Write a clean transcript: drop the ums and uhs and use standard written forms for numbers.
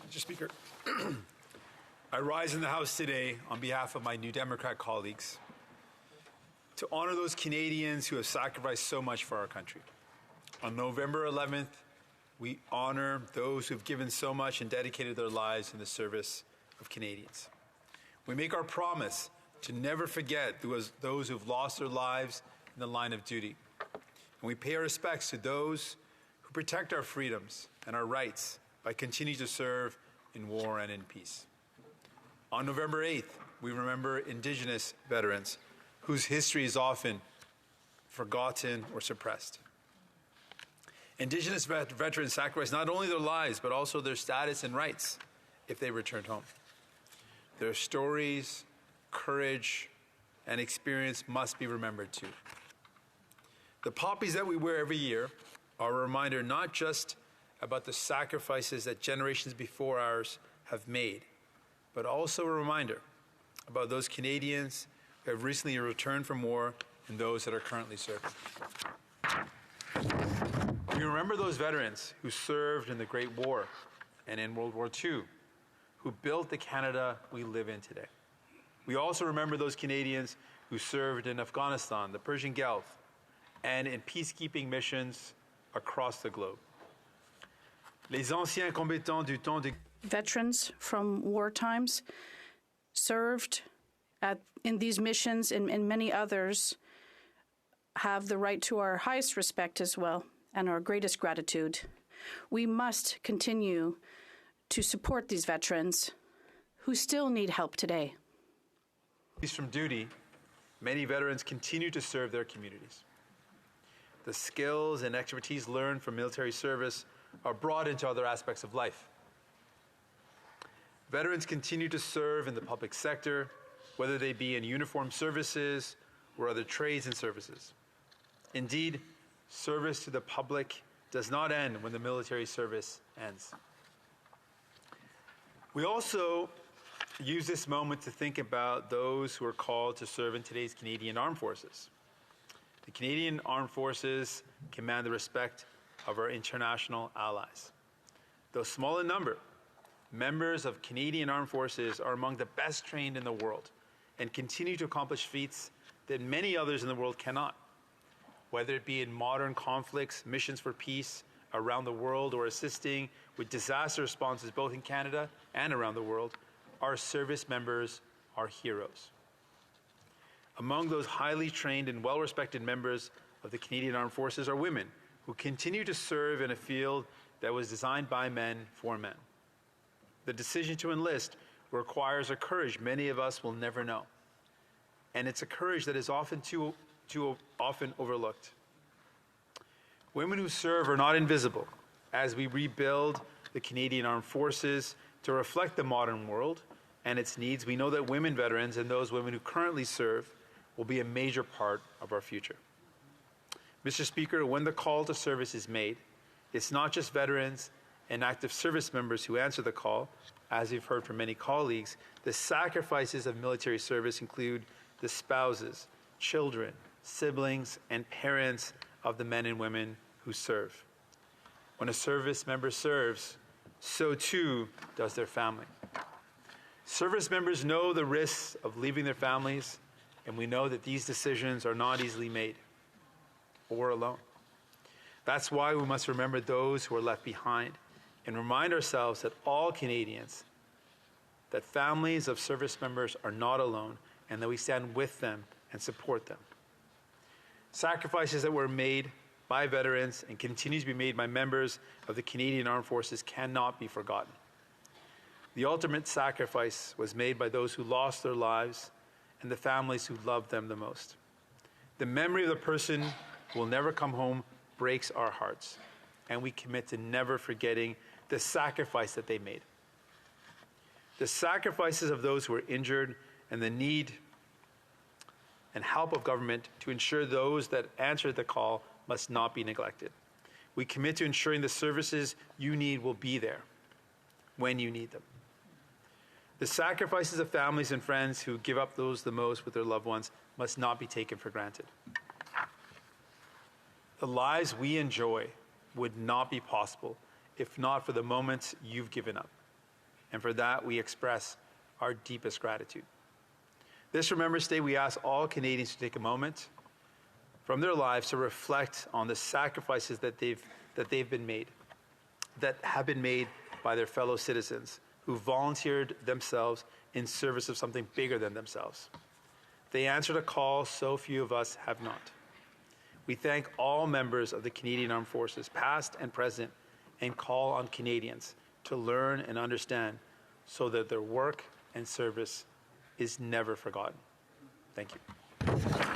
Mr. Speaker, I rise in the House today on behalf of my New Democrat colleagues to honor those Canadians who have sacrificed so much for our country. On November 11th, we honor those who have given so much and dedicated their lives in the service of Canadians. We make our promise to never forget those who have lost their lives in the line of duty. And we pay our respects to those who protect our freedoms and our rights by continuing to serve in war and in peace. On November 8th, we remember Indigenous veterans whose history is often forgotten or suppressed. Indigenous veterans sacrificed not only their lives, but also their status and rights if they returned home. Their stories, courage, and experience must be remembered too. The poppies that we wear every year are a reminder not just about the sacrifices that generations before ours have made, but also a reminder about those Canadians who have recently returned from war and those that are currently serving. We remember those veterans who served in the Great War and in World War II, who built the Canada we live in today. We also remember those Canadians who served in Afghanistan, the Persian Gulf, and in peacekeeping missions across the globe. Les anciens combattants du temps de... Veterans from war times served in these missions and many others have the right to our highest respect as well and our greatest gratitude. We must continue to support these veterans who still need help today. From duty, many veterans continue to serve their communities. The skills and expertise learned from military service are brought into other aspects of life. Veterans continue to serve in the public sector, whether they be in uniformed services or other trades and services. Indeed, service to the public does not end when the military service ends. We also use this moment to think about those who are called to serve in today's Canadian Armed Forces. The Canadian Armed Forces command the respect of our international allies. Though small in number, members of Canadian Armed Forces are among the best trained in the world and continue to accomplish feats that many others in the world cannot. Whether it be in modern conflicts, missions for peace around the world, or assisting with disaster responses both in Canada and around the world, our service members are heroes. Among those highly trained and well-respected members of the Canadian Armed Forces are women who continue to serve in a field that was designed by men for men. The decision to enlist requires a courage many of us will never know. And it's a courage that is often too often overlooked. Women who serve are not invisible. As we rebuild the Canadian Armed Forces to reflect the modern world and its needs, we know that women veterans and those women who currently serve will be a major part of our future. Mr. Speaker, when the call to service is made, it's not just veterans and active service members who answer the call. As we've heard from many colleagues, the sacrifices of military service include the spouses, children, siblings, and parents of the men and women who serve. When a service member serves, so too does their family. Service members know the risks of leaving their families, and we know that these decisions are not easily made or alone. That's why we must remember those who are left behind and remind ourselves that all Canadians, that families of service members are not alone, and that we stand with them and support them. Sacrifices that were made by veterans and continue to be made by members of the Canadian Armed Forces cannot be forgotten. The ultimate sacrifice was made by those who lost their lives and the families who loved them the most. The memory of the person who will never come home breaks our hearts, and we commit to never forgetting the sacrifice that they made. The sacrifices of those who were injured and the need and help of government to ensure those that answered the call must not be neglected. We commit to ensuring the services you need will be there when you need them. The sacrifices of families and friends who give up those the most with their loved ones must not be taken for granted. The lives we enjoy would not be possible if not for the moments you've given up. and for that we express our deepest gratitude. This Remembrance Day, we ask all Canadians to take a moment from their lives to reflect on the sacrifices that have been made by their fellow citizens who volunteered themselves in service of something bigger than themselves. They answered a call so few of us have not. We thank all members of the Canadian Armed Forces, past and present, and call on Canadians to learn and understand so that their work and service is never forgotten. Thank you.